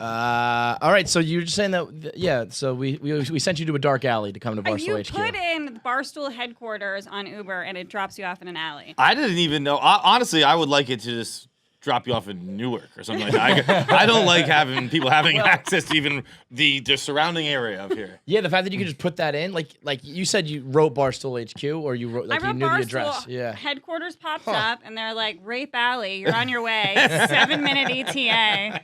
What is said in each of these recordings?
All right, so you're just saying that, yeah. So we sent you to a dark alley to come to Barstool HQ. You put in Barstool headquarters on Uber, and it drops you off in an alley. I didn't even know. Honestly, I would like it to just drop you off in Newark or something like that. I don't like having people having access to even the surrounding area of here. Yeah, the fact that you could just put that in, like you said, you wrote Barstool HQ, or you wrote like you knew Barstool the address. Yeah. Headquarters pops up, and they're like, Rape Alley, you're on your way. 7-minute ETA.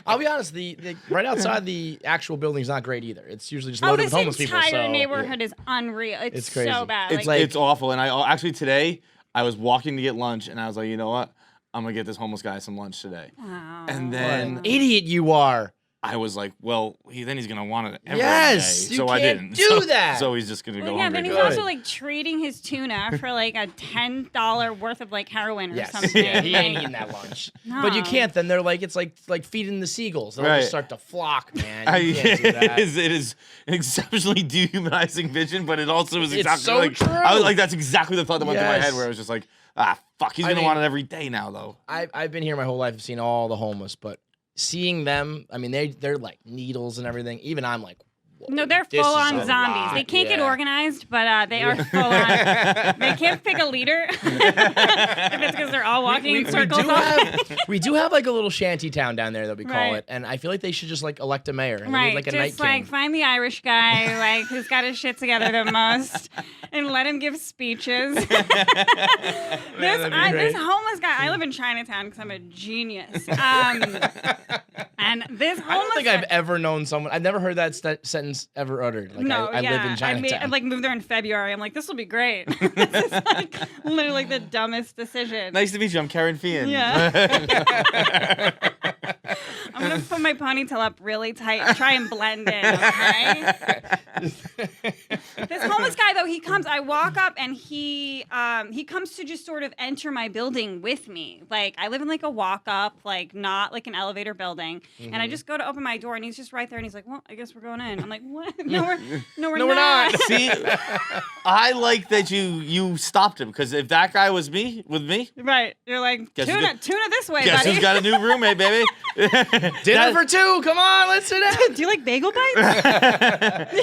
I'll be honest, the right outside the actual building's not great either. It's usually just loaded with homeless people. This entire neighborhood is unreal. It's crazy. So bad. It's awful. And I actually today I was walking to get lunch, and I was like, you know what? I'm gonna get this homeless guy some lunch today. Wow. And then what an idiot you are. I was like, well, then he's gonna want it every yes, day. You so I can't didn't do that. So he's just gonna go. Yeah, hungry. then he's also like trading his tuna for like a $10 worth of like heroin or something. Yeah, he ain't eating that lunch. No. But you can't. Then they're like, it's like feeding the seagulls. They'll just start to flock, man. You can't do that. It is an exceptionally dehumanizing vision, but it also is exactly so like true. I was like, that's exactly the thought that went through my head, where I was just like, fuck, he's gonna want it every day now, though. I've been here my whole life. I've seen all the homeless, but seeing them, I mean, they're like needles and everything. Even I'm like, whoa, no, they're full-on zombies. They can't get organized, but they are full-on. They can't pick a leader if it's because they're all walking in circles. We do have like a little shanty town down there that we call it, and I feel like they should just like elect a mayor. And they need, like a night just like king. find the Irish guy like who's got his shit together the most, and let him give speeches. This homeless guy. I live in Chinatown because I'm a genius. And this homeless I don't think I've ever known someone. I've never heard that sentence ever uttered. Like, I live in Chinatown. I like moved there in February. I'm like, this will be great. This is like literally like the dumbest decision. Nice to meet you. I'm Kerryn Feehan. Yeah. I'm gonna put my ponytail up really tight and try and blend in. Okay. This homeless guy though, he comes. I walk up and he comes to just sort of enter my building with me. Like I live in like a walk up, like not like an elevator building. And I just go to open my door, and he's just right there, and he's like, "Well, I guess we're going in." I'm like, "What? No, we're not." See, I like that you stopped him, because if that guy was with me, right? You're like, tuna this way, guess buddy. who's got a new roommate, baby? Dinner for two. Come on, let's sit down. Do you like bagel bites?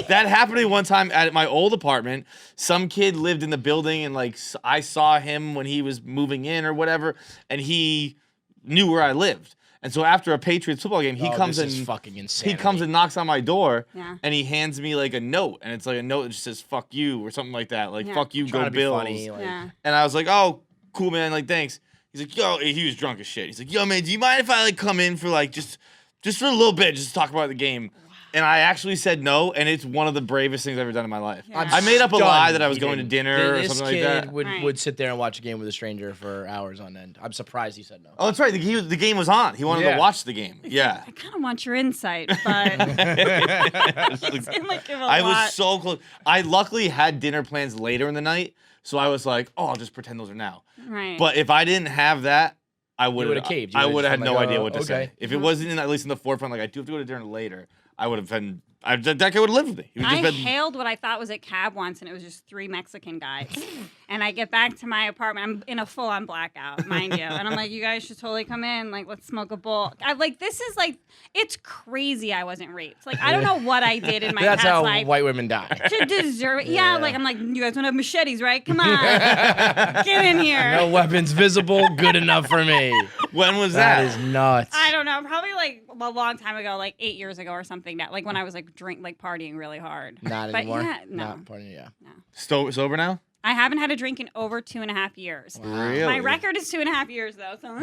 That happened to me one time at my old apartment. Some kid lived in the building, and like I saw him when he was moving in or whatever, and he knew where I lived. And so after a Patriots football game, he comes this and is fucking insanity. he comes and knocks on my door, Yeah. and he hands me like a note, and it's like a note that just says "fuck you" or something like that, like "fuck you, Trying go to be Bills." funny, like- Yeah. And I was like, "Oh, cool, man. Like, thanks." He's like, "Yo," he was drunk as shit. He's like, "Yo, man, do you mind if I like come in for like just for a little bit, just to talk about the game?" And I actually said no, and it's one of the bravest things I've ever done in my life. Yeah. I made up a lie that I was He going to didn't. dinner or This something like kid that. would sit there and watch a game with a stranger for hours on end. I'm surprised he said no. Oh, that's right. The game was on. He wanted to watch the game. Yeah. I kind of want your insight, but I was so close. I luckily had dinner plans later in the night, so I was like, "Oh, I'll just pretend those are now." right. But if I didn't have that, I would have caved. I would have had just been no like, idea what to okay. say. If it wasn't at least in the forefront, like I do have to go to dinner later, I would have been. That guy would have lived with me. He would I just been, hailed what I thought was a cab once, and it was just 3 Mexican guys. And I get back to my apartment. I'm in a full-on blackout, mind you. And I'm like, you guys should totally come in. Like, let's smoke a bowl. This is like, it's crazy I wasn't raped. Like, I don't know what I did in my That's past how life white women die. to deserve it. Yeah, like, I'm like, you guys don't have machetes, right? Come on. Get in here. No weapons visible. Good enough for me. when was that? That is nuts. I don't know. Probably like a long time ago, like 8 years ago or something. Like when I was like partying really hard. Not But anymore. yeah, no. Not partying. Yeah. Sober now? I haven't had a drink in over 2.5 years. Really? My record is 2.5 years though. So. We're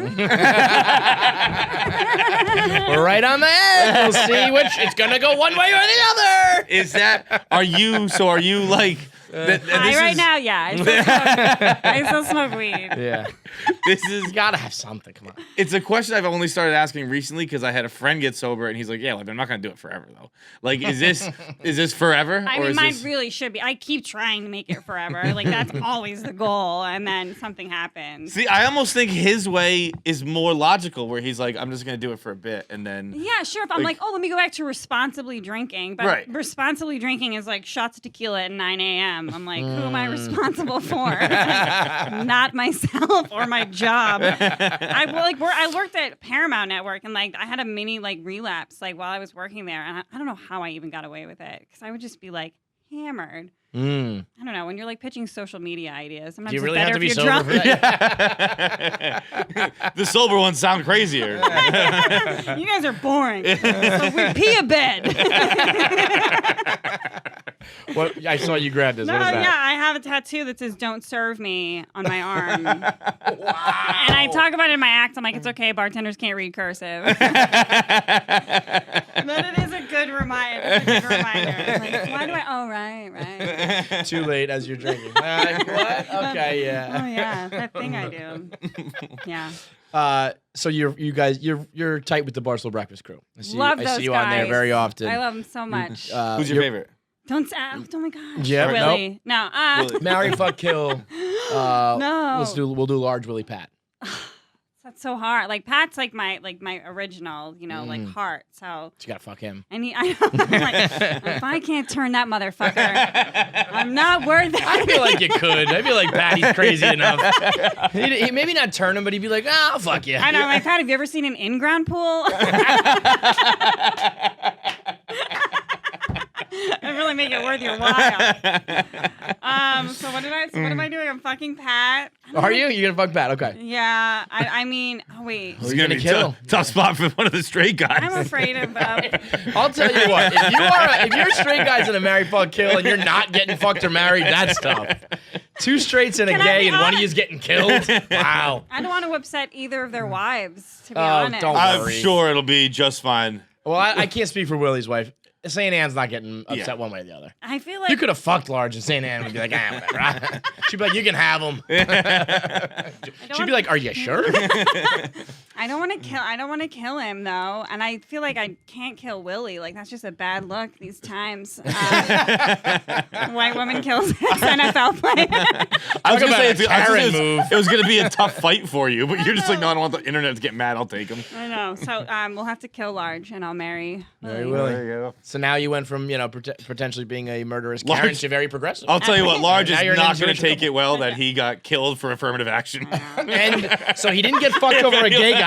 right on the edge. We'll see which it's gonna go one way or the other. Is that? Are you like? Right now, yeah. I still smoke weed. Yeah. This is. You gotta have something. Come on. It's a question I've only started asking recently because I had a friend get sober and he's like, "Yeah, like, I'm not gonna do it forever though. Like, is this forever? I or mean, is mine this... really should be. I keep trying to make it forever. Like that's always the goal, and then something happens. See, I almost think his way is more logical, where he's like, "I'm just gonna do it for a bit," and then. Yeah, sure. If I'm like, oh, let me go back to responsibly drinking, but Right. responsibly drinking is like shots of tequila at 9 a.m. them. I'm like, who am I responsible for? Not myself or my job. I worked at Paramount Network, and like I had a mini like relapse like while I was working there, and I don't know how I even got away with it because I would just be like hammered. I don't know. When you're like pitching social media ideas, sometimes Do you really it's have better to be if you're sober drunk. for that? The sober ones sound crazier. You guys are boring. So we pee a bed. What? I saw you grab this. No, What is that? yeah, I have a tattoo that says "Don't serve me" on my arm. Wow. And I talk about it in my act. I'm like, it's okay. Bartenders can't read cursive. But it is a good reminder. It's a good reminder. It's like, why do I? Oh, right. Too late as you're drinking. What? Okay, yeah. Oh yeah, that thing I do. Yeah. So you guys you're tight with the Barstool Breakfast crew. I see Those you guys. on there very often. I love them so much. Who's your favorite? Don't say, oh my gosh. Yeah, Willie. No. Willie. Marry, fuck, kill. No. We'll do large Willie Pat. That's so hard. Like Pat's like my original, like heart. So You gotta fuck him. I know. I'm like, if I can't turn that motherfucker, I'm not worth it. I feel like you could. I feel like Patty's crazy enough. He maybe not turn him, but he'd be like, I'll fuck you. I know. Like, Pat, have you ever seen an in-ground pool? It really make it worth your while. So what am I doing? I'm fucking Pat. Are you? You're gonna fuck Pat? Okay. Yeah. I mean, oh wait. Who are you gonna kill? Tough spot for one of the straight guys. I'm afraid of. I'll tell you what. If you're straight guys in a marry, fuck, kill, and you're not getting fucked or married, that's tough. Two straights and a Can I gay, be and one of honest? you's getting killed. Wow. I don't want to upset either of their wives. To be Oh, honest. don't I'm worry. sure it'll be just fine. Well, I can't speak for Willie's wife. St. Anne's not getting upset Yeah. one way or the other. I feel like You could have fucked Large, and St. Anne would be like, whatever. She'd be like, you can have him. She'd be like, are you sure? I don't want to kill him though, and I feel like I can't kill Willie. Like that's just a bad look these times. White woman kills NFL player. I was Talk gonna say about a Kerryn move. it was gonna be a tough fight for you, but you're just like, no, I don't want the internet to get mad. I'll take him. I know. So we'll have to kill Large, and I'll marry Very Willie. Willie. There you go. So now you went from, potentially being a murderous Karen Large- to very progressive. I'll tell you what, Large is Now you're an not going to interracial take couple. it well that he got killed for affirmative action. And so he didn't get fucked over a gay guy.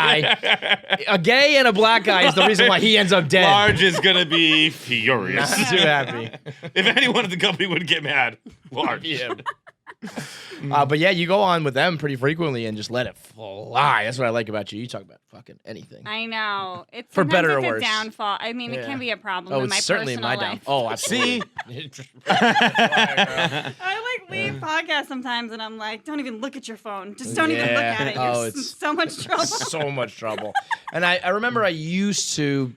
A gay and a black guy is the reason why he ends up dead. Large is going to be furious. Not too happy. If anyone at the company would get mad, Large. Yeah. But yeah, you go on with them pretty frequently and just let it fly. That's what I like about you. You talk about fucking anything. I know. It's For better sometimes or it's worse. a downfall. I mean, it Yeah. can be a problem Oh, in it's my certainly in personal my life. down. Oh, absolutely. I like leave podcasts sometimes, and I'm like, don't even look at your phone. Just don't even look at it. You're Oh, in it's so much trouble. so much trouble. And I remember I used to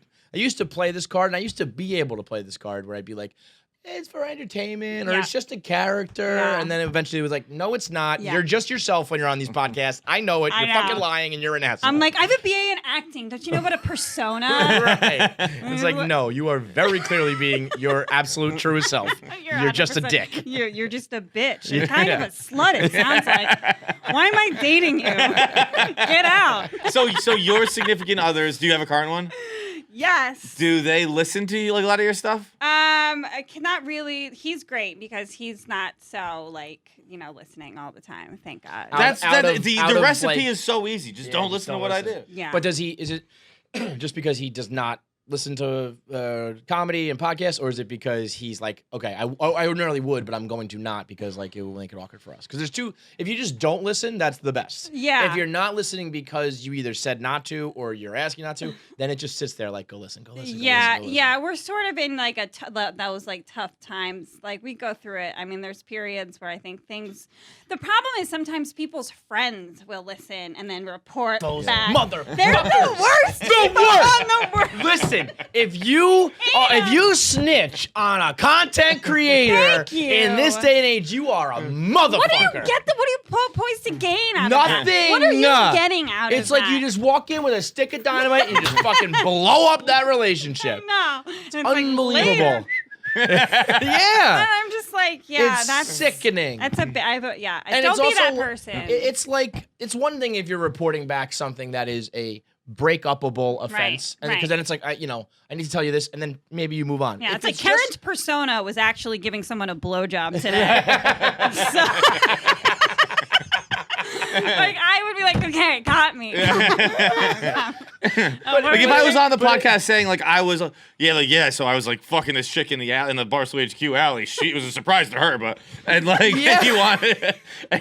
play this card, and I used to be able to play this card where I'd be like, it's for entertainment, or Yeah. it's just a character. Yeah. And then eventually it was like, no, it's not. Yeah. You're just yourself when you're on these podcasts. I know it. I You're know. fucking lying, and you're an asshole. I'm like, I have a BA in acting. Don't you know about a persona? Right. It's like, no, you are very clearly being your absolute truest self. You're just a 100%. dick. You're just a bitch. You're kind of a slut, it sounds like. Why am I dating you? Get out. So your significant others, do you have a current one? Yes. Do they listen to you, like a lot of your stuff? I cannot really. He's great because he's not so listening all the time. Thank God. Out of, The recipe is so easy. Just Yeah, don't just listen to don't what listen. I do. Yeah. But is it just because he does not listen to comedy and podcasts, or is it because he's like, okay, I ordinarily would, but I'm going to not because like it will make it awkward for us? Because there's two. If you just don't listen, that's the best. Yeah. If you're not listening because you either said not to or you're asking not to, then it just sits there like, go listen. Yeah, we're sort of in like those like tough times. Like we go through it. I mean, there's periods where I think things. The problem is sometimes people's friends will listen and then report Those back. mother. They're the worst. The people worst. on the worst. Listen, if you snitch on a content creator Thank you. in this day and age, you are a motherfucker. What do you get? What do you poised to gain out of Nothing. that? What are you getting out of It's like that? you just walk in with a stick of dynamite and you just fucking blow up that relationship. No, it's Unbelievable. And Yeah. I'm just like, yeah, It's that's sickening. That's a bit. And Don't it's be also, that person. It's like, it's one thing if you're reporting back something that is a break-upable offense, and because right. then it's like, I need to tell you this, and then maybe you move on. Yeah, If it's like Kerryn's persona was actually giving someone a blowjob today. Like I would be like, okay, got me. Like if I was on the podcast saying like I was, so I was like fucking this chick in the Barstool HQ alley. It was a surprise to her, and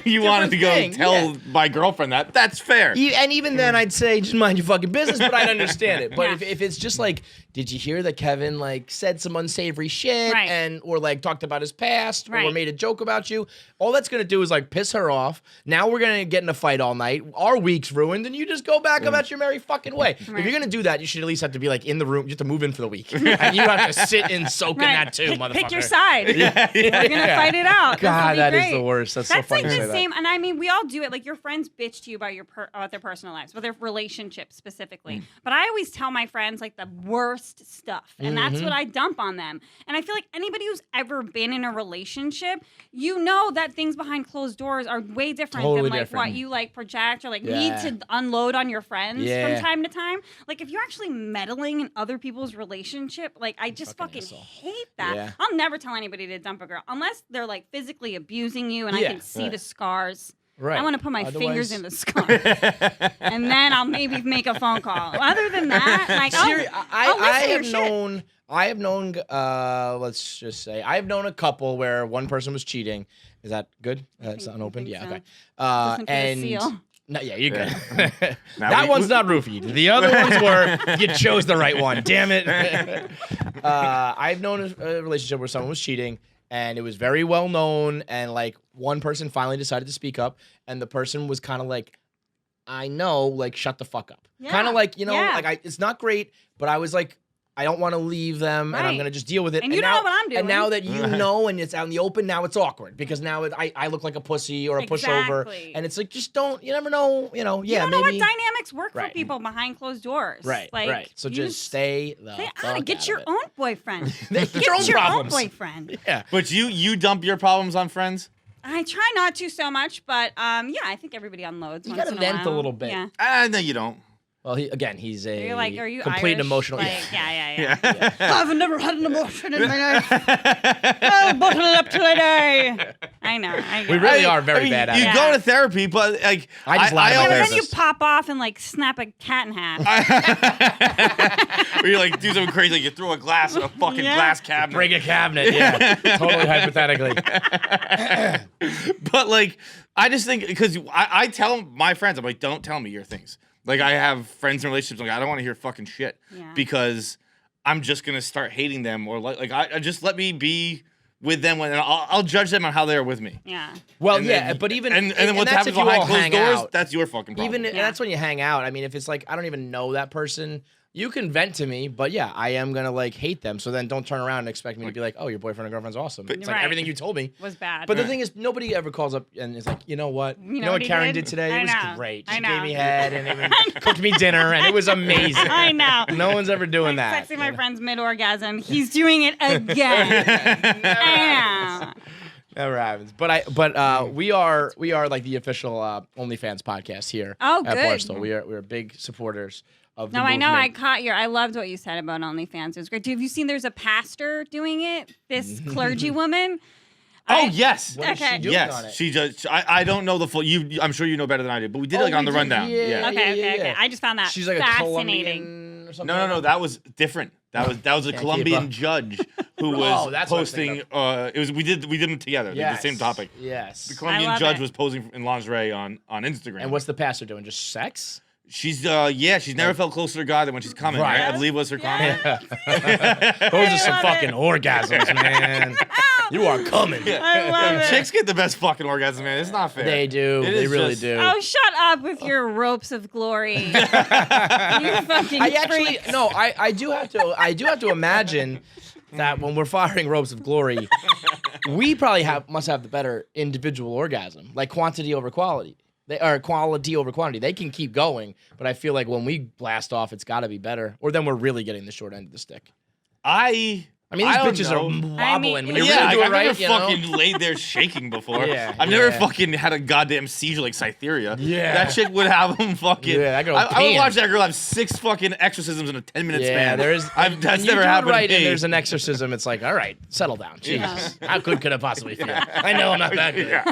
you wanted to go tell my girlfriend that's fair. And even then, I'd say just mind your fucking business, but I'd understand it. But if it's just like, did you hear that Kevin like said some unsavory shit or like talked about his past or made a joke about you? All that's gonna do is like piss her off. Now we're gonna get in a fight all night. Our week's ruined, and you just go back about your merry fucking way. If you're gonna do that, you should at least have to be like in the room. You have to move in for the week, and you have to sit and soak in that too, motherfucker. Pick your side. We're gonna fight it out. God, that is the worst. That's so funny like to say the that. same, and I mean, we all do it. Like your friends bitch to you about about their personal lives, about their relationships specifically. But I always tell my friends like the worst stuff, and that's what I dump on them. And I feel like anybody who's ever been in a relationship, you know that things behind closed doors are way different than like what you like project or like need to unload on your friends from time to time. Like if you're actually meddling in other people's relationship, like I just fucking hate that. Yeah. I'll never tell anybody to dump a girl unless they're like physically abusing you and I can see the scars. Right. I want to put my fingers in the scar, and then I'll maybe make a phone call. Other than that, like I have known. Let's just say I have known a couple where one person was cheating. Is that good? It's unopened. Yeah. so. Okay. And No, yeah, you're good. That one's not roofied. The other ones were. You chose the right one. Damn it. I've known a relationship where someone was cheating. And it was very well known, and like one person finally decided to speak up, and the person was kind of like, I know, like shut the fuck up. Yeah. Kind of like, like it's not great, but I was like, I don't want to leave them, and I'm going to just deal with it. And you don't know what I'm doing. And now that you know, and it's out in the open, now it's awkward, because now I look like a pussy or a pushover, and it's like, just don't, you never know, you don't know what dynamics work for people behind closed doors. Right. So just stay the fuck out of Get your own boyfriend. Get your own problems. Boyfriend. Yeah. But you dump your problems on friends? I try not to so much, but I think everybody unloads. You once gotta in vent a while. little bit. Yeah. No, you don't. Well, he's a You're like, are you complete Irish? emotional. Like, yeah. I've never had an emotion in my life. I'll bottle it up till I die. I know. We really are very bad at you it. You go to therapy, but like I just lie about but therapist. then you pop off and like snap a cat in half. Or you like do something crazy, like you throw a fucking glass cabinet. Break a cabinet, yeah. Totally hypothetically. But like, I just think, because I tell my friends, I'm like, don't tell me your things. Like, I have friends in relationships, like, I don't want to hear fucking shit. Yeah. Because I'm just going to start hating them, or like I just let me be with them when I'll judge them on how they are with me. Yeah. Well, And yeah, then- but even and then what's that's happens if you behind all closed hang doors, out. that's your fucking problem. And that's when you hang out. I mean, if it's like I don't even know that person, you can vent to me, but yeah, I am gonna like hate them. So then don't turn around and expect me to be like, oh, your boyfriend or girlfriend's awesome. It's like everything you told me was bad. But the thing is, nobody ever calls up and is like, you know what? You know what he Kerryn did today? It was know. great. I She know. gave me head and even cooked me dinner, and it was amazing. I know. No one's ever doing that. Sexing my friend's mid-orgasm. He's doing it again. I know. Never happens. But we are like the official OnlyFans podcast here Oh, at good. Barstool. We're big supporters of the No, I know. movement. I loved what you said about OnlyFans. It was great. Have you seen there's a pastor doing it? This clergy woman? Oh, yes. What is she Okay. doing on it? Yes, she just. I don't know the full. I'm sure you know better than I do, but we did it like on the rundown. Yeah. Okay. I just found that She's like a fascinating. Colombian or something. No. That was different. That was a Can't keep Colombian up. judge who Oh, was that's what I was posting. thinking It was we did them together. They did the same topic. Yes. The Colombian love judge it. was posing in lingerie on Instagram. And what's the pastor doing? Just sex? She's she's never felt closer to God than when she's coming. Right. I believe was her comment. Those are some love fucking it. orgasms, man. You are coming. I love it. Chicks get the best fucking orgasm, man. It's not fair. They do. It They is really just- do. Oh, shut up with your ropes of glory. You fucking I actually freak. no. I do have to imagine that when we're firing ropes of glory, we probably must have the better individual orgasm, like quantity over quality. They are quality over quantity. They can keep going, but I feel like when we blast off, it's got to be better, or then we're really getting the short end of the stick. I I mean, these I don't bitches know. are wobbling. I mean, when you Yeah, really do it I've right, never you know? fucking laid there shaking before. Yeah, I've never yeah. fucking had a goddamn seizure like Cytherea. Yeah. That chick would have them fucking. Yeah, that girl I would peeing. watch that girl have 6 fucking exorcisms in a 10-minute Yeah, span. there is. That's when you never do it happened right, to me. and there's an exorcism. It's like, all right, settle down. Jesus, how good could I possibly feel? I know I'm not that good.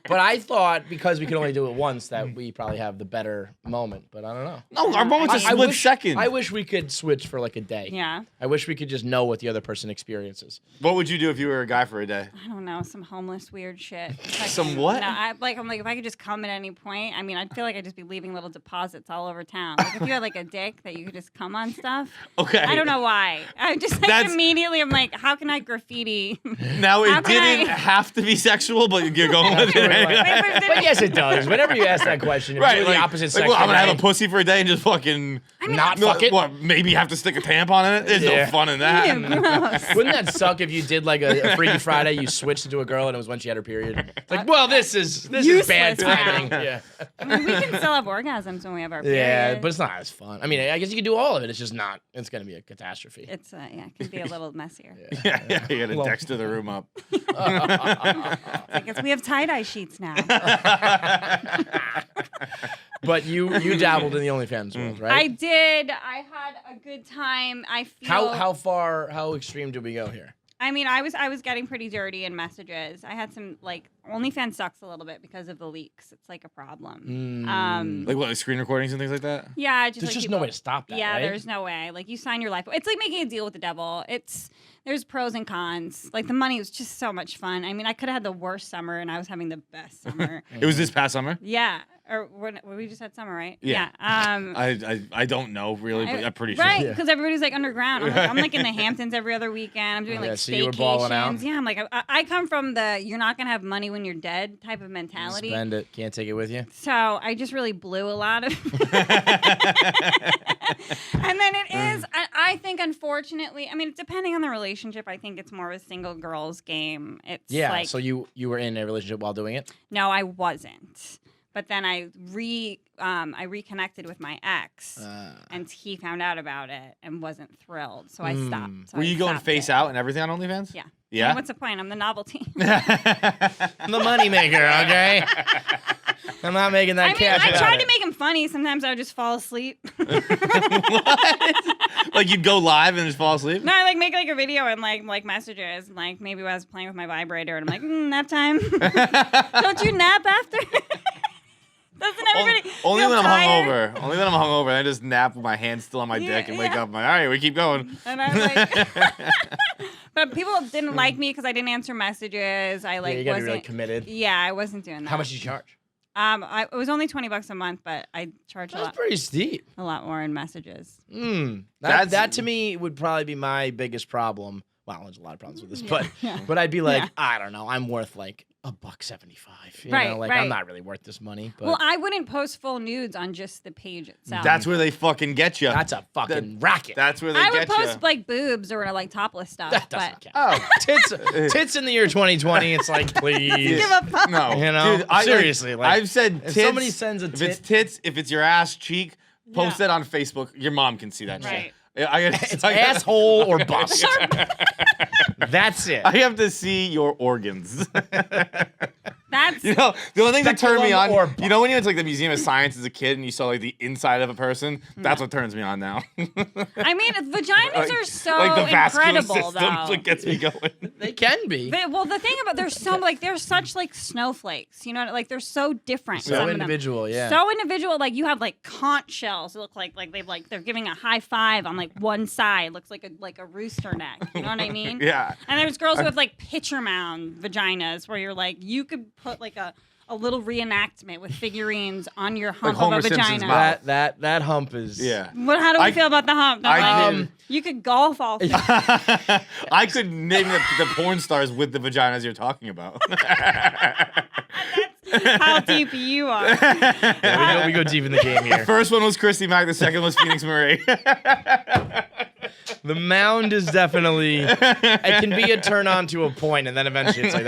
But I thought because we could only do it once that we probably have the better moment. But I don't know. No, our moment's a split second. I wish we could switch for like a day. Yeah. I wish we could just know what the other person experiences. What would you do if you were a guy for a day? I don't know, some homeless weird shit. Some what? No, I'm like, if I could just come at any point. I mean, I'd feel like I'd just be leaving little deposits all over town. Like if you had like a dick that you could just come on stuff. Okay. I don't know why. I just like That's- immediately I'm like, how can I graffiti? Now How it can didn't I- have to be sexual, but you're going with it. But yes, it does. Whenever you ask that question, if Right, you're like, the opposite like, sex, well, I'm gonna right? have a pussy for a day and just fucking not fuck it. What? Maybe have to stick a tampon in it. There's Yeah. no fun in that. Ew, gross. Wouldn't that suck if you did like a Freaky Friday, you switched into a girl and it was when she had her period? It's like, well, this is bad Useless timing. now. Yeah. I mean, we can still have orgasms when we have our period. Yeah, but it's not as fun. I mean, I guess you can do all of it. It's just not. It's gonna be a catastrophe. It's yeah, it can be a little messier. Yeah, you gotta Well- Dexter the room up. I guess we have tie-dye sheets now. But you dabbled in the OnlyFans world, I right? did. I had a good time. I feel How extreme do we go here? I mean, I was getting pretty dirty in messages. I had some like OnlyFans sucks a little bit because of the leaks. It's like a problem. Like what, like screen recordings and things like that? Yeah, just There's like just people, no way to stop that. Yeah, right? there's no way. Like you sign your life. It's like making a deal with the devil. There's pros and cons. Like the money was just so much fun. I mean, I could have had the worst summer and I was having the best summer. It was this past summer. Yeah. Or when we just had summer, right? Yeah. I don't know really, but I'm pretty sure. Right, because everybody's like underground. I'm like in the Hamptons every other weekend. I'm doing like Yeah, so you were balling out? staycations. Yeah, I'm like I come from the you're not gonna have money when you're dead type of mentality. Spend it, can't take it with you. So I just really blew a lot of. And then it is. I think unfortunately, I mean, depending on the relationship, I think it's more of a single girls game. It's Yeah. like So you were in a relationship while doing it? no, I wasn't. But then I reconnected with my ex, and he found out about it and wasn't thrilled. So I stopped. So Were I you going stopped face it. out and everything on OnlyFans? Yeah. Yeah? I mean, what's the point? I'm the novelty. I'm the moneymaker, okay? I'm not making that I mean, cash. I without tried it. to make him funny. Sometimes I would just fall asleep. Like you'd go live and just fall asleep? No, I like make like a video and like messages. And, like maybe I was playing with my vibrator and I'm like, nap time. Don't you nap after? Doesn't everybody? Only feel when I'm tired? hungover. Only when I'm hungover. I just nap with my hand still on my dick and wake yeah. up. I'm like, all right, we keep going. And I'm like, but people didn't like me because I didn't answer messages. I like Yeah, you gotta be wasn't really committed. Yeah, I wasn't doing that. How much did you charge? It was only $20 a month, but I charged That's pretty steep. a lot more in messages. That to me would probably be my biggest problem. Well, there's a lot of problems with this, but Yeah. but I'd be like, Yeah. I don't know, I'm worth like $1.75. You Right, know, like right. I'm not really worth this money. But Well, I wouldn't post full nudes on just the page itself. That's where they fucking get you. that's a fucking racket. That's where they I would get post you. like boobs or like topless stuff. That but doesn't count. Oh, Tits in the year 2020. It's like, please. give a fuck. no. You know, Dude, seriously, like, I've said if tits. somebody sends a if it's tit- tits, if it's your ass cheek, post Yeah. that on Facebook. Your mom can see that Right. shit. I gotta, It's I gotta- asshole or bust. That's it. I have to see your organs. That's You know, the only thing that turned me on, Speculum or you know, when you went to like the Museum of Science as a kid and you saw like the inside of a person, that's what turns me on now. I mean, vaginas are so like the vascular incredible, system though. that gets me going. They can be. Well, the thing about they're so like they're such like snowflakes, you know, like they're so different. So some of them. individual, yeah. So individual. Like you have like conch shells that look like they're giving a high five on like one side, looks like a rooster neck. You know what I mean? Yeah. And there's girls who have like pitcher mound vaginas where you're like you could put like a little reenactment with figurines on your hump Homer of a Simpson's vagina. mouth. That hump is Yeah. How do we I- feel about the hump? I Like, did. you could golf all. I could name the porn stars with the vaginas you're talking about. How deep you are. Yeah, we go deep in the game here. First one was Christy Mack. The second was Phoenix Marie. The mound is definitely it can be a turn on to a point, and then eventually it's like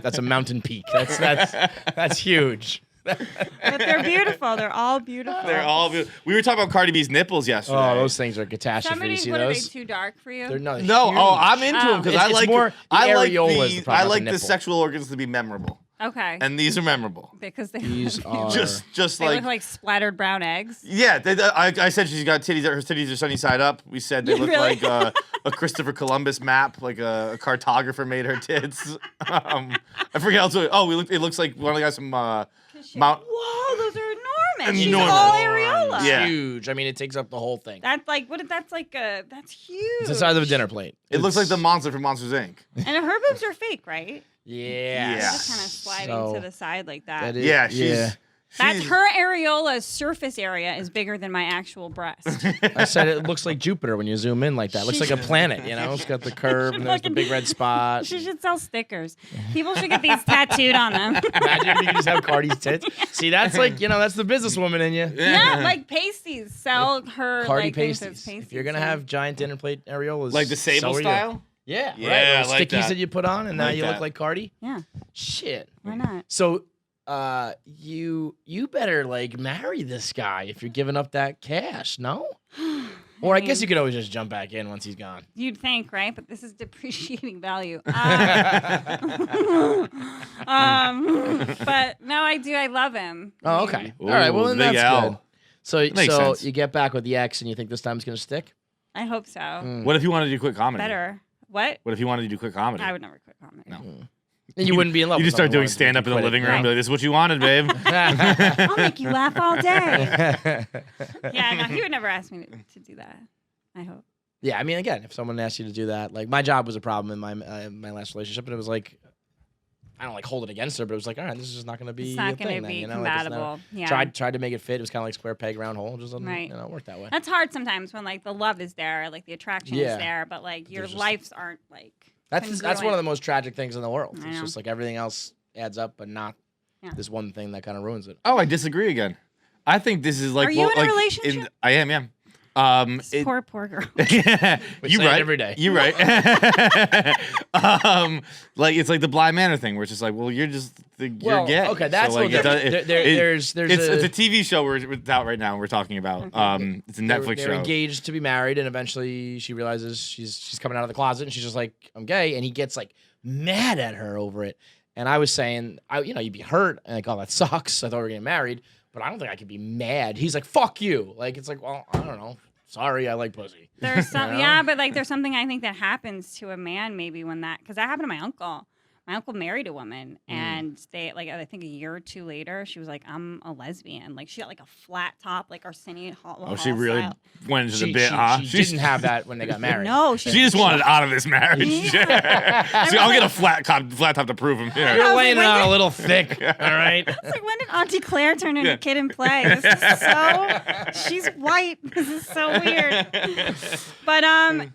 that's a mountain peak. That's huge. But they're beautiful. They're all beautiful. They're all beautiful. We were talking about Cardi B's nipples yesterday. Oh, those things are a catastrophe. Somebody, You see what are they those? too dark for you? They're not No, huge. I'm into them because It's more the areola is the problem, I not like the the nipple. sexual organs to be memorable, Okay. and these are memorable. Because they These are Just they like look like splattered brown eggs. yeah. I said she's got titties. Her titties are sunny side up. We said they look Really? like a Christopher Columbus map, like a cartographer made her tits. I forget else. It looks like one of the guys from Mount. Whoa, those are enormous. She's Enormous. all areola. Yeah. huge. I mean, it takes up the whole thing. That's like that's huge. It's the size of a dinner plate. It looks like the monster from Monsters Inc. And her boobs are fake, right? Yeah. Yeah. Just kind of sliding So, to the side like that. that is- Yeah, she's That's her areola's surface area is bigger than my actual breast. I said it looks like Jupiter when you zoom in like that. It looks like a planet, you know? It's got the curve and there's the big red spot. She should sell stickers. People should get these tattooed on them. Imagine if you could just have Cardi's tits. See, that's like, that's the businesswoman in you. Yeah, like pasties. Sell her Cardi like things pasties. as pasties. If you're going to have giant dinner plate areolas. like the so Sable are you. style. Yeah, Yeah, right. I Little like stickies that. that you put on and now Like you that. look like Cardi. Yeah, Shit. why not? So, you better like marry this guy if you're giving up that cash, no? Or I guess you could always just jump back in once he's gone. You'd think, right? But this is depreciating value. But no, I do. I love him. Oh, okay. All right. Well, Ooh, then big that's L. good. So, makes sense. you get back with the ex, and you think this time's gonna stick? I hope so. What if you wanted to do quick comedy? Better. What? What if you wanted to do quick comedy? I would never quit comedy. No. And you wouldn't be in love. You with just start someone doing stand up in the quit it. living room. Right. Be like, this is what you wanted, babe. I'll make you laugh all day. Yeah, no, he would never ask me to do that. I hope. Yeah, I mean, again, if someone asked you to do that, like my job was a problem in my last relationship, and it was like, I don't like hold it against her, but it was like, all right, this is just not going to be It's not a going thing to then, be you know? Like, it's not- compatible. Yeah. Tried to make it fit. It was kind of like square peg, round hole. It just doesn't Right. work that way. That's hard sometimes when like the love is there, like the attraction Yeah. is there, but like your There's just- lives aren't like. That's one of the congruent. most tragic things in the world. I It's know. just like everything else adds up, but not Yeah. this one thing that kind of ruins it. Oh, I disagree again. I think this is like. Are you in a like, relationship? I am, yeah. This poor girl. Yeah, We you say it right every day. You right. Like it's like the Bly Manor thing, where it's just like, well, you're just you're Well, gay. okay, that's so, a like, little it does- different. There's it's a TV show it's out right now. And we're talking about. It's a Netflix they're show. engaged to be married, and eventually she realizes she's coming out of the closet, and she's just like, I'm gay, and he gets like mad at her over it. And I was saying, you'd be hurt, and like, oh, that sucks. I thought we were getting married, but I don't think I could be mad. He's like, fuck you. Like, it's like, well, I don't know. Sorry, I like pussy. There's some, You know? yeah, but like there's something I think that happens to a man maybe when because that happened to my uncle. My uncle married a woman, and they like I think a year or two later, she was like, "I'm a lesbian." Like she got like a flat top, like Arsenio Hall. Oh, she really style. went into the She, bit, she, huh? she didn't have that when they got married. No, She just wanted out of this marriage. I'll get a flat top to prove him. Yeah. You're was laying like, it when on did- a little thick, all right? It's like when did Auntie Claire turn into Yeah. Kid and Play? This is so. She's white. This is so weird. But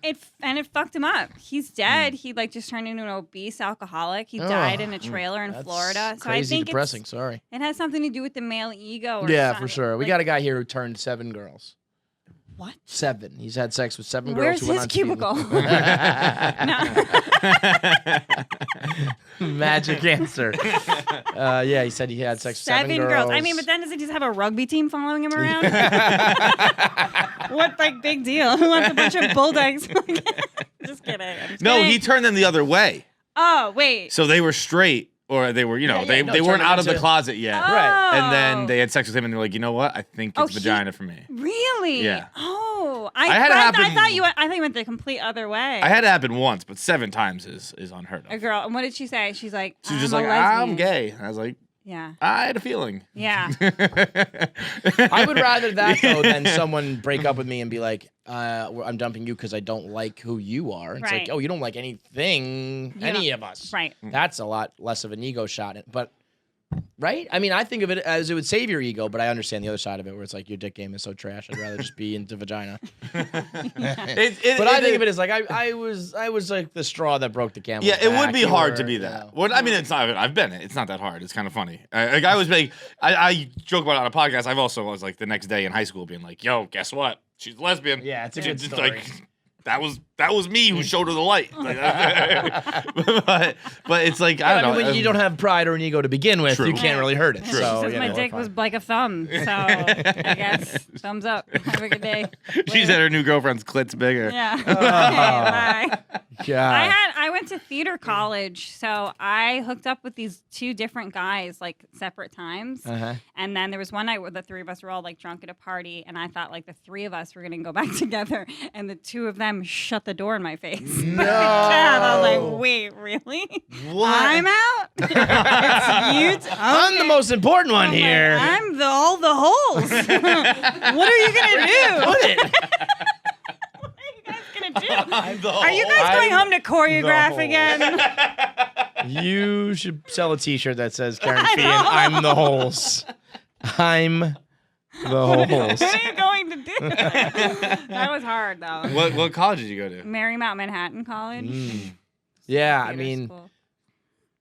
it fucked him up. He's dead. He like just turned into an obese alcoholic. He died in a trailer in That's Florida. So crazy I think depressing. Sorry. it has something to do with the male ego. Or Yeah, something. for sure. We Like, got a guy here who turned 7 girls. what? 7. He's had sex with 7 girls. Where's who went his on TV. cubicle? No. Magic answer. Yeah, he said he had sex with 7 girls. I mean, but then does he just have a rugby team following him around? What like big deal? Who wants a bunch of bulldogs? Just kidding. I'm just No, kidding. he turned them the other way. Oh wait. So they were straight, or they were, Yeah, they no, weren't turned out of the into- closet yet. Right. And then Oh. they had sex with him, and they're like, you know what? I think it's Oh, vagina for me. Really? Yeah. Oh, I had it happen- I thought you went the complete other way. I had it happen once, but 7 times is unheard a of. girl. And what did she say? She's like, She was just I'm like, a lesbian. I'm gay. And I was like, Yeah. I had a feeling. Yeah. I would rather that though than someone break up with me and be like, "I'm dumping you because I don't like who you are." It's Right. like, "Oh, you don't like anything, You any don't- of us." Right. That's a lot less of an ego shot, but right? I mean, I think of it as it would save your ego, but I understand the other side of it, where it's like your dick game is so trash. I'd rather just be into vagina. But I think of it as like I was like the straw that broke the camel's Yeah, it would back, be hard to or, be you that. know. Well, I mean, it's not. I've been it. It's not that hard. It's kind of funny. I was big. I joke about it on a podcast. I've also was like the next day in high school being like, "Yo, guess what? She's lesbian." Yeah, it's a And good just story. like that was me who showed her the light. but it's like I don't know. When you don't have pride or an ego to begin with, you can't really hurt it. True. So She says my dick was like a thumb. So I guess thumbs up. Have a good day. She said her new girlfriend's clit's bigger. Yeah. Okay, bye. God. I went to theater college, so I hooked up with these 2 different guys like separate times. And then there was one night where the 3 of us were all like drunk at a party, and I thought like the 3 of us were gonna go back together, and the 2 of them shut the door in my face. No. Yeah, I was like, wait, really? What? I'm out. It's you. I'm the most important one I'm here. like, I'm all the holes. What are you gonna do? Put it. What are you guys gonna do? Are you guys going home to choreograph hole. again? You should sell a T-shirt that says Kerryn Feehan, I'm the holes. I'm the holes. What are you going to do? That was hard though. What college did you go to? Marymount Manhattan College. Yeah, I Theater mean, school.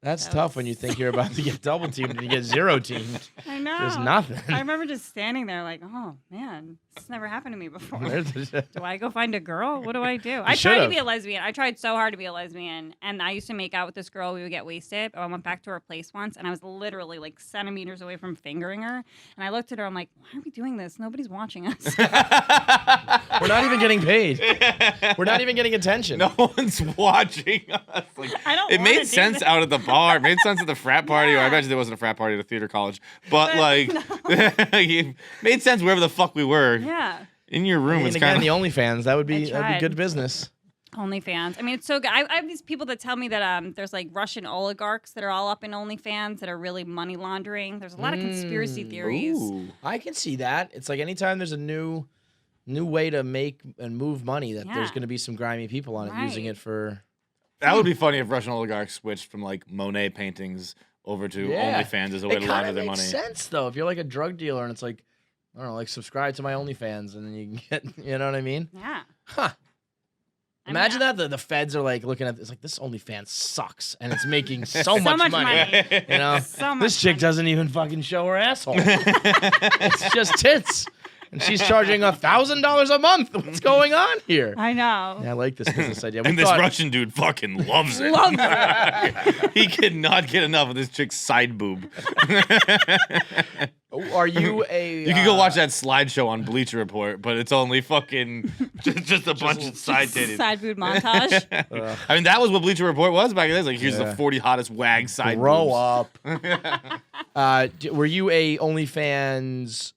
that's tough when you think you're about to get double teamed and you get 0 teamed. I know. There's nothing. I remember just standing there like, oh man, this never happened to me before. Do I go find a girl? What do I do? I tried to be a lesbian. I tried so hard to be a lesbian, and I used to make out with this girl. We would get wasted. I went back to her place once, and I was literally like centimeters away from fingering her. And I looked at her. I'm like, why are we doing this? Nobody's watching us. We're not even getting paid. We're not even getting attention. No one's watching us. Like, I don't it wanna made do sense that. out at the bar. It made sense at the frat party, or I imagine there wasn't a frat party at a theater college. But like, it made sense wherever the fuck we were. Yeah. In your room, And it's again, kind the of. OnlyFans, that'd be tried. good business. OnlyFans. I mean, it's so good. I have these people that tell me that there's like Russian oligarchs that are all up in OnlyFans that are really money laundering. There's a lot of conspiracy theories. Ooh. I can see that. It's like anytime there's a new way to make and move money, that there's Yeah. going to be some grimy people on it using Right. it for. That would be funny if Russian oligarchs switched from like Monet paintings over to OnlyFans as a way It to kind launder of their makes money. sense though. If you're like a drug dealer and it's like, I don't know, like subscribe to my OnlyFans and then you can get, you know what I mean? Yeah. Huh. I mean, Imagine that the feds are like looking at it's like this OnlyFans sucks and it's making so much money. You know, So much this chick money. doesn't even fucking show her asshole. It's just tits, and she's charging $1,000 a month. What's going on here? I know. Yeah, I like this business idea. We And this thought- Russian dude fucking loves it. Loves it. He cannot get enough of this chick's side boob. Are you a? You can go watch that slideshow on Bleacher Report, but it's only fucking just a bunch of side titties. Side boob montage. I mean, that was what Bleacher Report was back in the day. Like, here's Yeah. the 40 hottest wag side Grow boobs. up. Were you a OnlyFans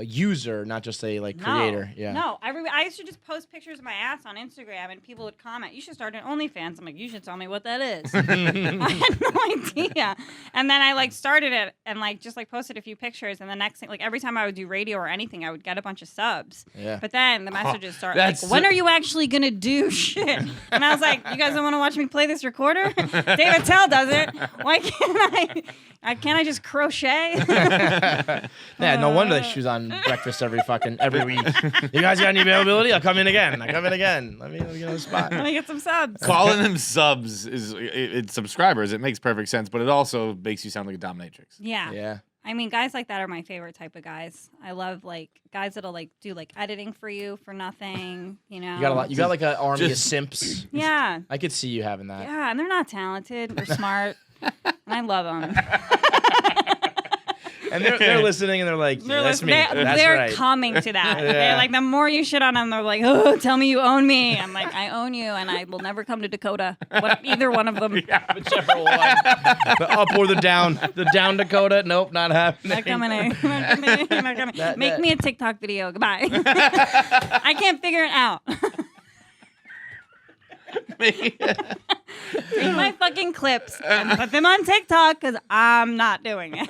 user, not just a like creator? Yeah. No, I used to just post pictures of my ass on Instagram, and people would comment, "You should start an OnlyFans." I'm like, "You should tell me what that is." I had no idea. And then I like started it and like just like posted a few pictures, and the next thing, like every time I would do radio or anything, I would get a bunch of subs. Yeah. But then the messages start that's like, "When are you actually gonna do shit?" And I was like, "You guys don't want to watch me play this recorder? David Tell does it. Why can't I? Can't I just crochet?" Yeah, no wonder that she's on breakfast every week. You guys got any availability? I'll come in again. Let me get on the spot. Let me get some subs. Calling them subs it's subscribers. It makes perfect sense, but it also makes you sound like a dominatrix. Yeah. Yeah. I mean, guys like that are my favorite type of guys. I love like guys that'll like do like editing for you for nothing. You know. You got a lot. You got like an army of Just- simps. Yeah. I could see you having that. Yeah, and they're not talented. They're smart, and I love them. And they're listening and they're like, yeah, that's me. That's they're right. coming to that. Yeah. They're like, the more you shit on them, they're like, oh, tell me you own me. I'm like, I own you, and I will never come to Dakota. Either one of them. Whichever one. The up or the down. The down Dakota. Nope, not happening. Not coming in. Not coming. Make me a TikTok video. Goodbye. I can't figure it out. Take my fucking clips and put them on TikTok because I'm not doing it.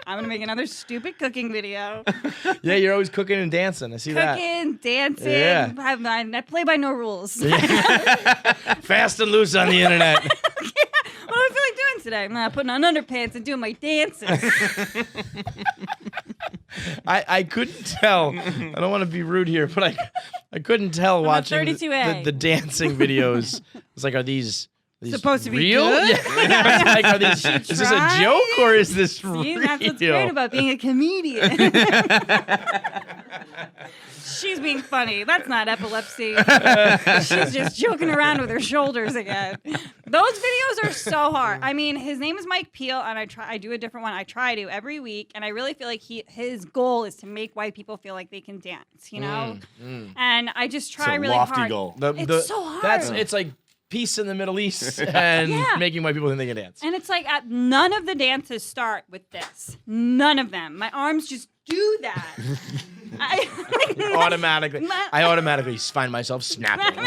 I'm going to make another stupid cooking video. Yeah, you're always cooking and dancing. I see that. Cooking, dancing. Yeah. I play by no rules. Fast and loose on the internet. What do I feel like doing today? I'm putting on underpants and doing my dances. I couldn't tell. I don't want to be rude here, but I couldn't tell a watching 32A. the dancing videos. It's like, are these Supposed to be real? good? Yeah. It's like, is this a tried? joke or is this real? See, that's what's great about being a comedian. She's being funny. That's not epilepsy. She's just joking around with her shoulders again. Those videos are so hard. I mean, his name is Mike Peel, and I do a different one. I try to every week, and I really feel like his goal is to make white people feel like they can dance, you know? And I just try really lofty hard. goal. It's so hard. It's like peace in the Middle East and making white people think they can dance. And it's like none of the dances start with this. None of them. My arms just do that. I automatically find myself snapping.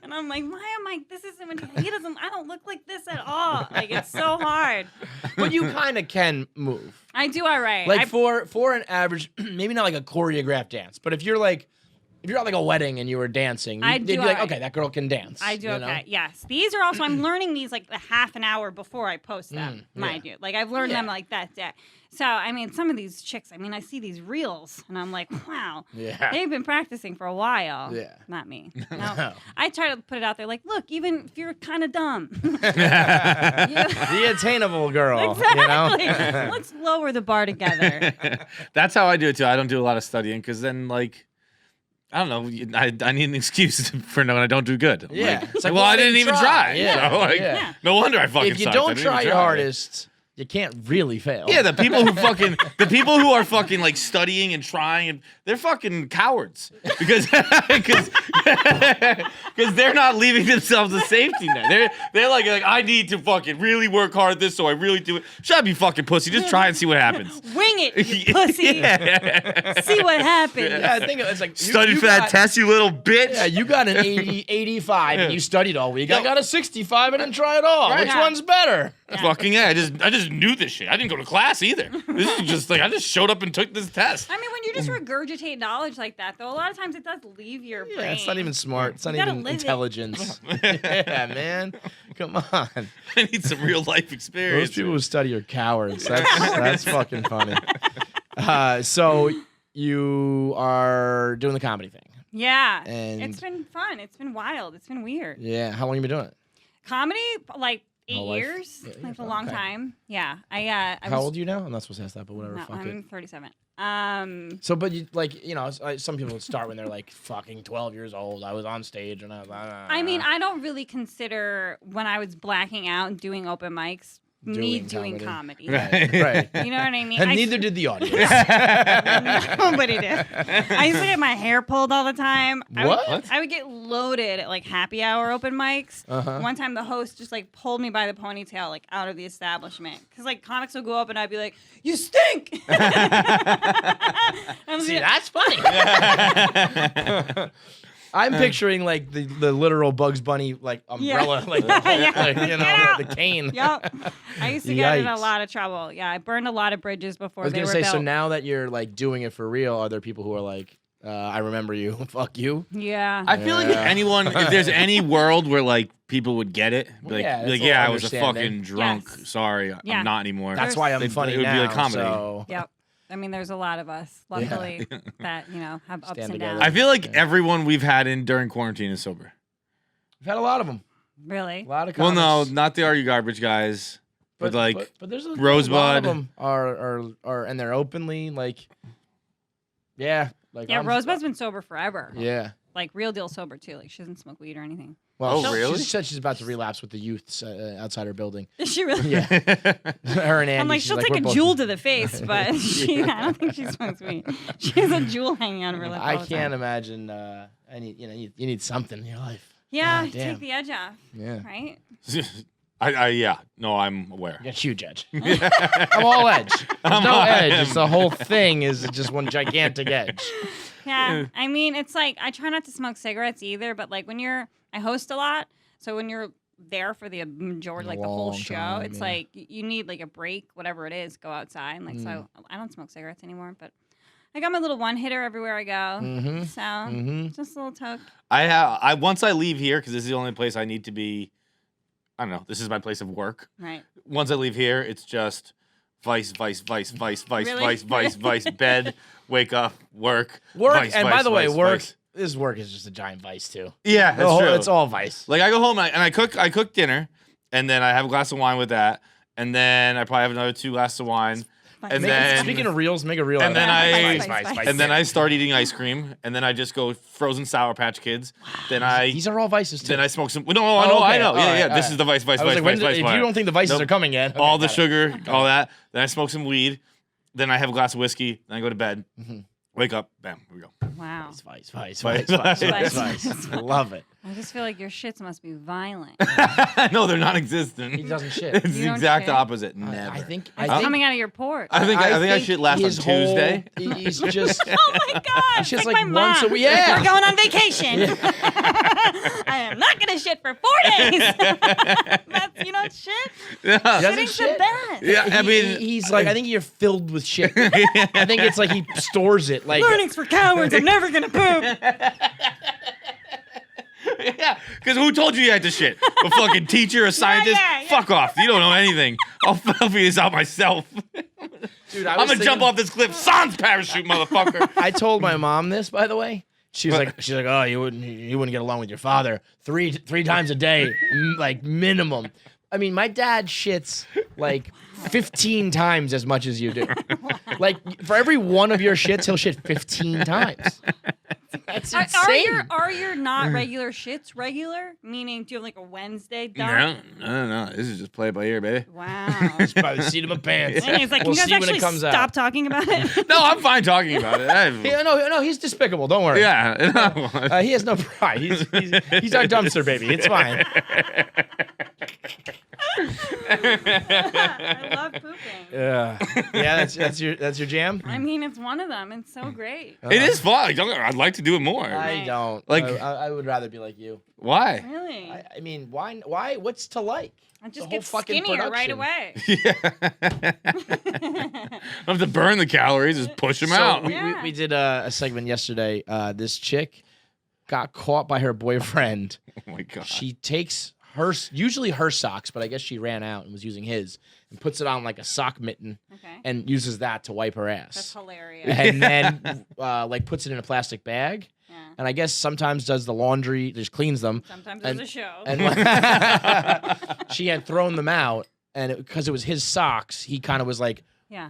And I'm like, why am I? This isn't. I don't look like this at all. Like it's so hard. But you kind of can move. I do all right. Like for an average, maybe not like a choreographed dance, but if you're at like a wedding and you were dancing, they'd be like, okay, that girl can dance. I do okay. Yes. These are also, I'm learning these like a half an hour before I post them, mind you. Like I've learned them like that day. So, I mean, some of these chicks, I mean, I see these reels and I'm like, wow, they've been practicing for a while. Yeah. Not me. No. I try to put it out there like, look, even if you're kind of dumb. The attainable girl. Exactly. You know? Let's lower the bar together. That's how I do it too. I don't do a lot of studying because then like, I don't know. I need an excuse for when I don't do good. Yeah. Like, well, I didn't even try. Yeah. So, no wonder I fucking If you sucked. don't try your hardest, you can't really fail. Yeah, the people who are fucking like studying and trying, and they're fucking cowards because they're not leaving themselves a safety net. They're like I need to fucking really work hard at this, so I really do it. Shut up, you fucking pussy. Just try and see what happens. Wing it, you pussy. See what happens. Yeah, I think it's like studied for that test, you little bitch. Yeah, you got an 85 and you studied all week. I got a 65 and didn't try at all. Right. Which one's better? Fucking I just knew this shit. I didn't go to class either. This is just like I just showed up and took this test. I mean, when you just regurgitate knowledge like that, though, a lot of times it does leave your brain. Yeah, it's not even smart. It's not even intelligence. Yeah, man. Come on. I need some real life experience. Those people who study are cowards. That's fucking funny. So you are doing the comedy thing. Yeah. And it's been fun. It's been wild. It's been weird. Yeah. How long have you been doing it? Comedy, like 8 Whole life? years. Yeah, Like years. a long Okay. time. Yeah. I How old are you now? I'm not supposed to ask that, but whatever. No, Fuck I'm it. 37. So, but you some people start when they're like fucking 12 years old. I was on stage and I mean, I don't really consider when I was blacking out and doing open mics me doing comedy. Right. You know what I mean? And neither did the audience. Nobody did. I used to get my hair pulled all the time. What? I would get loaded at like happy hour open mics. Uh-huh. One time the host just like pulled me by the ponytail like out of the establishment because like comics would go up and I'd be like, "You stink." See, that's funny. I'm picturing like the literal Bugs Bunny like umbrella, like the cane. Yep. I used to get in a Yikes. lot of trouble. Yeah, I burned a lot of bridges before I was they gonna were say, built. so now that you're like doing it for real, are there people who are like, I remember you, fuck you? Yeah. I feel like if there's any world where like people would get it, be like, Yeah, be it's like, a yeah, I little was a understanding. fucking drunk. Yes. Sorry, Yeah. I'm not anymore. That's why I'm It funny would be now. like comedy. So. Yep. I mean, there's a lot of us, luckily, that, have ups Stand and together. downs. I feel like everyone we've had in during quarantine is sober. We've had a lot of them. Really? A lot of Well, comics. no, not the Are You Garbage guys, but like but there's a lot Rosebud. of them are and they're openly like, yeah, like Yeah, I'm- Rosebud's been sober forever. Yeah. Like, real deal sober, too. Like, she doesn't smoke weed or anything. Well, Oh, really? She said she's about to relapse with the youths outside her building. Is she really? Yeah. Her and Andy. I'm like, she's she'll like, take we're a both- jewel to the face, but I don't think she smokes weed. She has a jewel hanging out of her lip all I the can't time. imagine. You need something in your life. Yeah, God damn. take the edge off, Yeah. right? I'm aware. You got huge edge. I'm all edge. There's no edge. It's the whole thing is just one gigantic edge. Yeah, I mean, it's like, I try not to smoke cigarettes either, but like I host a lot, so when you're there for the majority, like the whole Long show, time, it's yeah. like you need like a break, whatever it is, go outside. Like, so I don't smoke cigarettes anymore, but I got my little one hitter everywhere I go. Mm-hmm. So just a little toke. I once I leave here because this is the only place I need to be. I don't know. This is my place of work. Right. Once I leave here, it's just vice, Really? vice, bed, wake up, work. Work, vice, and by vice, the way, vice, work. vice. This work is just a giant vice too. Yeah, that's true. It's all vice. Like I go home and I cook dinner, and then I have a glass of wine with that, and then I probably have another 2 glasses of wine, And then Speaking of reels, make a reel. and out of then that. Spice. and then I start eating ice cream, and then I just go frozen Sour Patch Kids. Then These are all vices too. then I smoke some. No, Oh, I know. okay. All Yeah. right, This all is the vice. I was like, when Vice. if you don't think the vices Nope. are coming yet, okay, All the got it. sugar, all that. Then I smoke some weed. Then I have a glass of whiskey. Then I go to bed. Wake up. Bam. Here we go. Wow. Vice. Vice. I love it. I just feel like your shits must be violent. No, they're non-existent. He doesn't shit. It's You the don't exact shit? opposite. Never. I think It's coming out of your port. I think I shit last on his whole- Tuesday. He's just. Oh my god! It's just like like my once mom. a week. Yeah. We're going on vacation. I am not gonna shit for 4 days. That's shit. Yeah. Doesn't Shitting's the shit? best. Yeah, I mean, he's like, I think you're filled with shit. I think it's like he stores it. Like, Learning's for cowards. I'm never gonna poop. yeah, because who told you had to shit? A fucking teacher, a scientist? yeah. Fuck off. You don't know anything. I'll figure this out myself. dude, I'm gonna jump off this cliff sans parachute, motherfucker. I told my mom this, by the way. She's like, oh, you wouldn't get along with your father three times a day, like minimum. I mean, my dad shits like 15 times as much as you do. Like for every one of your shits, he'll shit 15 times. That's insane. Are your not regular shits regular? Meaning, do you have like a Wednesday dump? No. This is just play it by ear, baby. Wow. It's by the seat of my pants. And he's like, We'll can see you when guys it comes actually out. stop talking about it? No, I'm fine talking about it. Yeah, no, he's despicable. Don't worry. Yeah. He has no pride. He's our dumpster baby. It's fine. I love pooping. Yeah, that's your jam. I mean, it's one of them. It's so great. It is fun. Like, I'd like to do it more. I don't. Like- I would rather be like you. Why? Really? I mean, why? What's to like? I just the get whole fucking skinnier right production. away. I have to burn the calories, just push them out. We did a segment yesterday. This chick got caught by her boyfriend. Oh my god. She takes usually her socks, but I guess she ran out and was using his, and puts it on like a sock mitten Okay. and uses that to wipe her That's ass. hilarious. And then like puts it in a plastic bag. Yeah. And I guess sometimes does the laundry, just cleans them. Sometimes and- there's a show. And she had thrown them out, and because it was his socks, he kind of was like, yeah.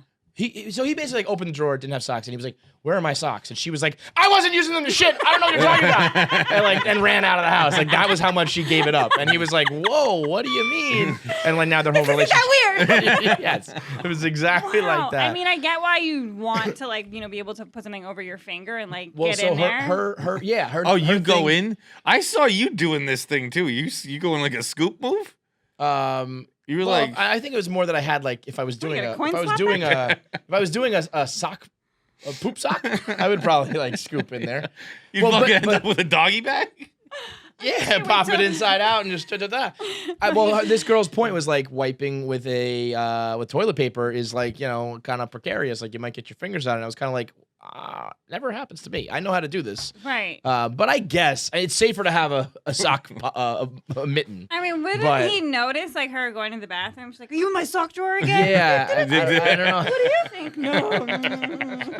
So he basically like opened the drawer, didn't have socks, and he was like, "Where are my socks?" And she was like, "I wasn't using them to shit. I don't know what you're talking about." And ran out of the house. Like that was how much she gave it up. And he was like, "Whoa, what do you mean?" And like now their whole relationship. Isn't that weird? Yes, it was exactly Wow. like that. I mean, I get why you want to like, be able to put something over your finger and like well, get so in there. her Oh, you her go thing- in? I saw you doing this thing too. You go in like a scoop move? You were Well, like, I think it was more that I had like if I was doing get a if coin I was slapper? doing a sock, a poop sock, I would probably like scoop in there. you well, fucking but- end but- up with a doggy bag? Yeah, pop it inside out and just da-da-da. Well, this girl's point was like wiping with with toilet paper is like kind of precarious. Like you might get your fingers on it. And I was kind of like, never happens to me. I know how to do this. Right. But I guess it's safer to have a sock a mitten. I mean, wouldn't but- he notice like her going to the bathroom? She's like, "Are you in my sock drawer again?" Yeah, I don't know. What do you think? No.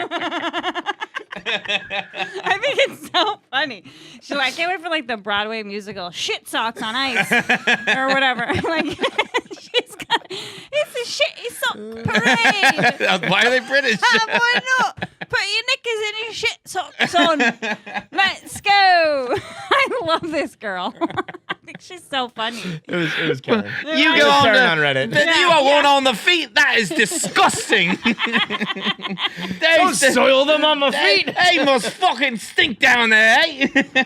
I think it's so funny. She's like, I can't wait for like the Broadway musical "Shit Socks on Ice" or whatever. Like, she's got it's a shit parade. Why are they British? Why not? Put your knickers in your shit socks on. Let's go. I love this girl. I think she's so funny. It was Karen. You It go was on Karen the, on Reddit. You are one on the feet. That is disgusting. Don't soil them on my feet. They must fucking stink down there, eh?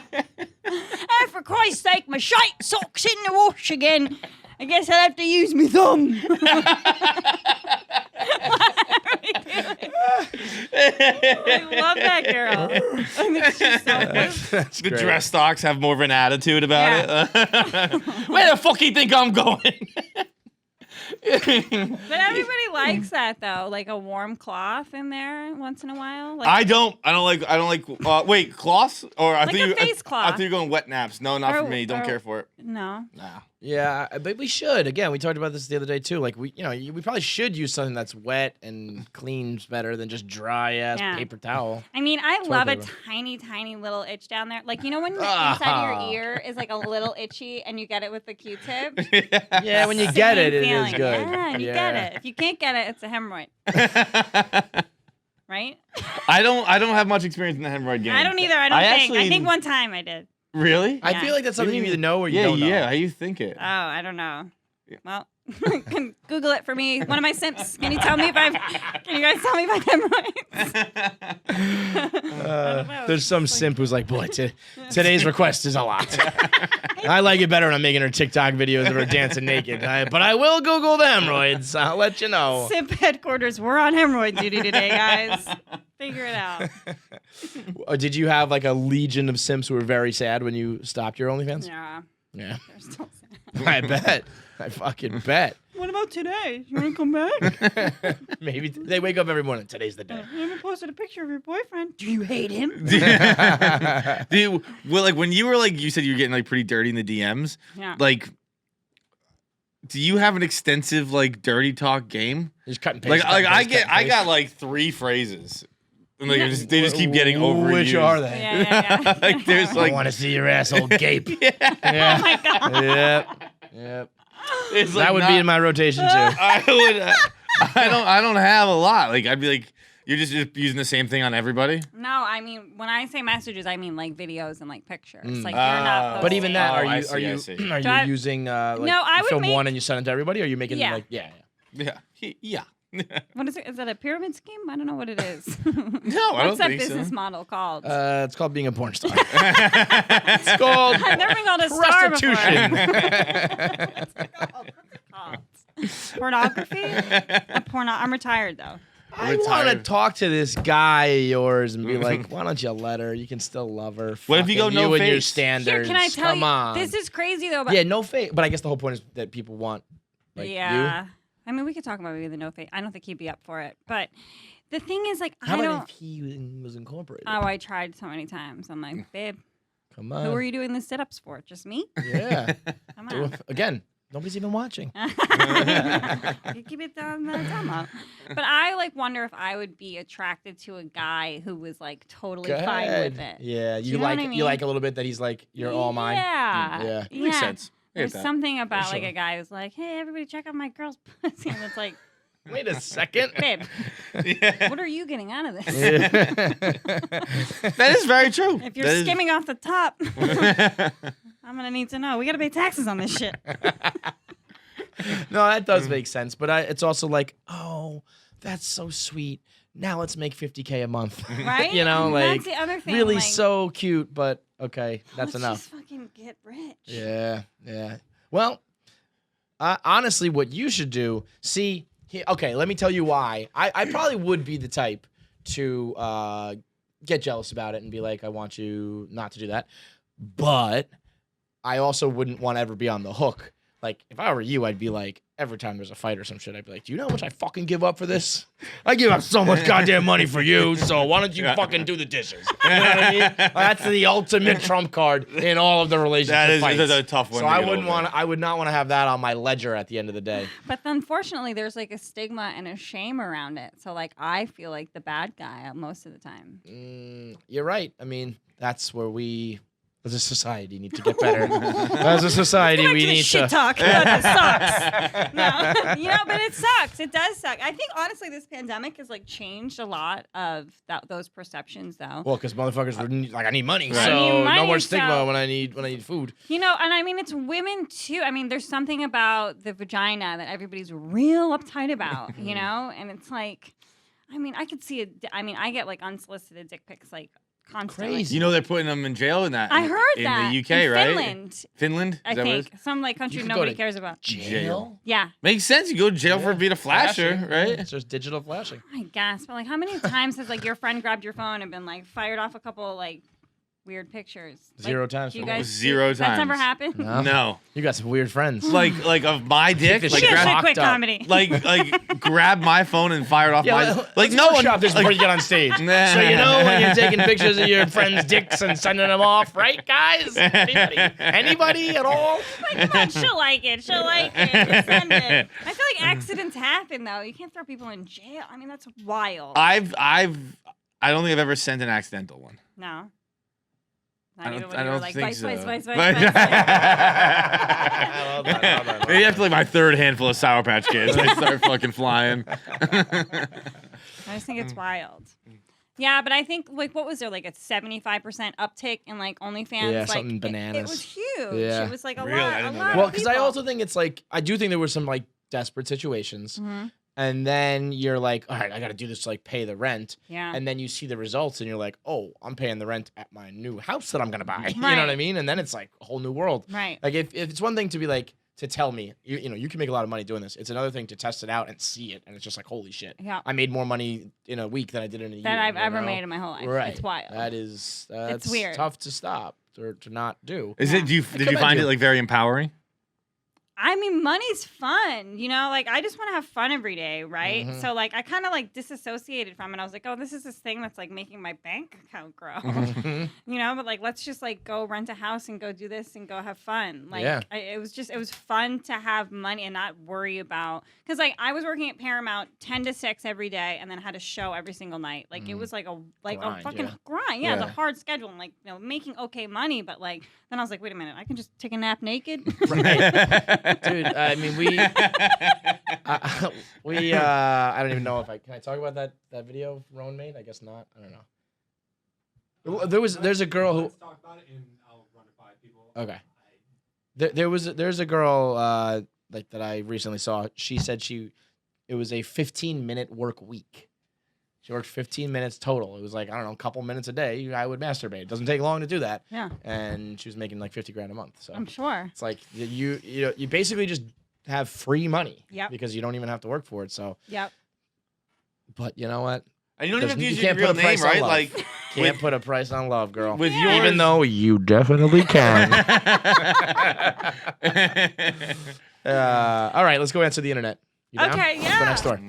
Oh, for Christ's sake, my shite socks in the wash again. I guess I'll have to use my thumb. I love that girl. I think she's so good. That's The great. dress stocks have more of an attitude about it. Where the fuck you think I'm going? But everybody likes that though, like a warm cloth in there once in a while. Like, I don't like. Wait, cloths or I Like think a face cloth. I think you're going wet naps. No, not Or- for me. Don't or- care for it. no. Nah. Yeah, but we should. Again, we talked about this the other day too. Like we probably should use something that's wet and cleans better than just dry ass Yeah. paper towel. I mean, I love a paper. tiny, tiny little itch down there. Like, you know when the inside of your ear is like a little itchy and you get it with the Q-tip? Yeah, when you get it, it is Feeling. good. Yeah, and you get it. If you can't get it, it's a hemorrhoid. Right? I don't have much experience in the hemorrhoid game. I don't either. I think one time I did. Really? I Yeah. feel like that's something you either know or you yeah, don't know. yeah. How you think it? Oh, I don't know. Well, can Google it for me. One of my simps. Can you guys tell me if I have hemorrhoids? There's some simp who's like, boy, today's request is a lot. I like it better when I'm making her TikTok videos of her dancing naked. But I will Google the hemorrhoids. I'll let you know. Simp headquarters. We're on hemorrhoid duty today, guys. Figure it out. Did you have like a legion of simps who were very sad when you stopped your OnlyFans? Yeah. Yeah. They're still sad. I bet. I fucking bet. What about today? You want to come back? Maybe they wake up every morning. Today's the day. You haven't posted a picture of your boyfriend. Do you hate him? Dude, well, like when you were like, you said you were getting like pretty dirty in the DMs. Yeah. Like, do you have an extensive like dirty talk game? Just cut and paste. Like I got like 3 phrases. And like they just keep getting overused. Which are they? Yeah. Like there's I like want to see your asshole gape. yeah. Yeah. Oh my God. Yep. It's That would be in my rotation too. I would. I don't have a lot. Like I'd be like, you're just using the same thing on everybody. No, I mean when I say messages, I mean like videos and like pictures. Like Ah. you're not. But even that, Oh, I are you see. are Do I- you using like No, I you would film make- one and you send it to everybody? Or are you making Yeah. like yeah. Yeah. What is it? Is that a pyramid scheme? I don't know what it is. No, I don't What's that think so. business model called? It's called being a porn star. It's called I've never been called a star before. prostitution. What's it called? Pornography? I'm retired though. I want to talk to this guy of yours and be like, why don't you let her? You can still love her. What if you go Fucking no you and your face? standards. Here, can I tell Come you? on. This is crazy though. But yeah, no face. But I guess the whole point is that people want like yeah. I mean, we could talk about maybe the no face. I don't think he'd be up for it. But the thing is, like, How I about don't. if he was incorporated? Oh, I tried so many times. I'm like, babe, Come on. who are you doing the sit-ups for? Just me? Yeah. Come Do on. it. Again, nobody's even watching. You keep it down the time. But I like wonder if I would be attracted to a guy who was like totally Go fine ahead. with it. Yeah, you you know what like I mean? you like a little bit that he's like you're all mine. Yeah. Yeah. Makes sense. I get There's that. something about For like sure. a guy who's like, hey, everybody check out my girl's pussy. And it's like, Wait a second. babe, Yeah. what are you getting out of this? That is very true. If you're That is- skimming off the top, I'm going to need to know. We got to pay taxes on this shit. No, that does make sense, but it's also like, oh, that's so sweet. Now let's make $50K a month, Right? You know, And like that's the other thing. really like, so cute, but okay, that's let's enough. Just fucking get rich. Yeah, yeah. Well, honestly, what you should do, okay, let me tell you why. I probably would be the type to get jealous about it and be like, I want you not to do that. But I also wouldn't want to ever be on the hook. Like, if I were you, I'd be like, every time there's a fight or some shit, I'd be like, do you know how much I fucking give up for this? I give up so much goddamn money for you, so why don't you fucking do the dishes? You know what I mean? That's the ultimate trump card in all of the relationship That is fights. a tough one. So to I get wouldn't over. want. I would not want to have that on my ledger at the end of the day. But unfortunately, there's like a stigma and a shame around it. So like, I feel like the bad guy most of the time. You're right. I mean, that's where we, as a society, need to get better. As a society, we need shit to. talk. That sucks. No, but it sucks. It does suck. I think honestly, this pandemic has like changed a lot of those perceptions, though. Well, because motherfuckers were like, I need money, Right. so I need no money, more stigma so- when I need food. You know, and I mean, it's women too. I mean, there's something about the vagina that everybody's real uptight about, you know? And it's like, I mean, I could see it. I mean, I get like unsolicited dick pics like constantly. Crazy. You know they're putting them in jail in that. I heard in that. the UK, in right? Finland, Finland. I Is that what it think. is? Some like You country could go nobody to cares about. Jail. Yeah. Makes sense. You go to jail for Yeah. being a flasher, right? It's just digital flashing. I guess, but like, how many times has like your friend grabbed your phone and been like fired off a couple like weird pictures. 0 times. You for guys me. 0 times. That's never happened. No. You got some weird friends. Like of my dick, this like shit Shit, grab- quick locked up. comedy. like grab my phone and fire it off my like let's no one workshop this before you get on stage. So you know when you're taking pictures of your friends' dicks and sending them off, right, guys? Anybody at all? Like, come on, she'll like it. She'll like it. Just send it. I feel like accidents happen though. You can't throw people in jail. I mean, that's wild. I don't think I've ever sent an accidental one. No. I Not even don't, when I you were don't like, think vice, so. vice, vice, vice, But- vice, vice. I love that. Maybe after like my 3rd handful of Sour Patch Kids, they start fucking flying. I just think it's wild. Yeah, but I think like what was there like a 75% uptick in like OnlyFans? Yeah, like, something It bananas. was huge. Yeah. It was like a Really? I lot. didn't A know lot. that. Well, of because I people. also think it's like I do think there were some like desperate situations, Mhm. and then you're like, all right, I got to do this to like pay the rent, Yeah. and then you see the results, and you're like, oh, I'm paying the rent at my new house that I'm gonna buy. You know Right. what I mean? And then it's like a whole new world. Right. Like if it's one thing to be like to tell me, you know, you can make a lot of money doing this. It's another thing to test it out and see it, and it's just like holy shit. Yeah. I made more money in a week than I did in a year. That I've you ever know? made in my whole life. Right. It's wild. That's weird. tough to stop or to not do. Is Yeah. it? Did you commend find you. it like very empowering? I mean, money's fun, you know, like I just want to have fun every day, right? Mhm. So like I kind of like disassociated from it. I was like, oh, this is this thing that's like making my bank account grow, Mhm. you know, but like let's just like go rent a house and go do this and go have fun. Like Yeah. it was fun to have money and not worry about, because like I was working at Paramount 10 to 6 every day and then had a show every single night. Like it was like a Grind, fucking yeah. grind. Yeah, Yeah. the hard schedule and like, you know, making okay money, but like then I was like, wait a minute, I can just take a nap naked. Right. Dude, I mean, I don't even know if can I talk about that video Rowan made? I guess not. I don't know. There's a girl who. Let's talk about it and I'll run it by people. Okay. There's a girl like that I recently saw. She said it was a 15-minute work week. She worked 15 minutes total. It was like, I don't know, a couple minutes a day. I would masturbate. It doesn't take long to do that. Yeah. And she was making like 50 grand a month. So I'm sure. it's like you basically just have free money. Yep. Because you don't even have to work for it. So, Yep. but you know what? And you don't even have to use You your can't real put a name, price on right? love. Like Can't put a price on love, girl. with Yeah. yours, Even though you definitely can. All right, let's go answer the internet. You down? Okay, Let's go yeah. next door.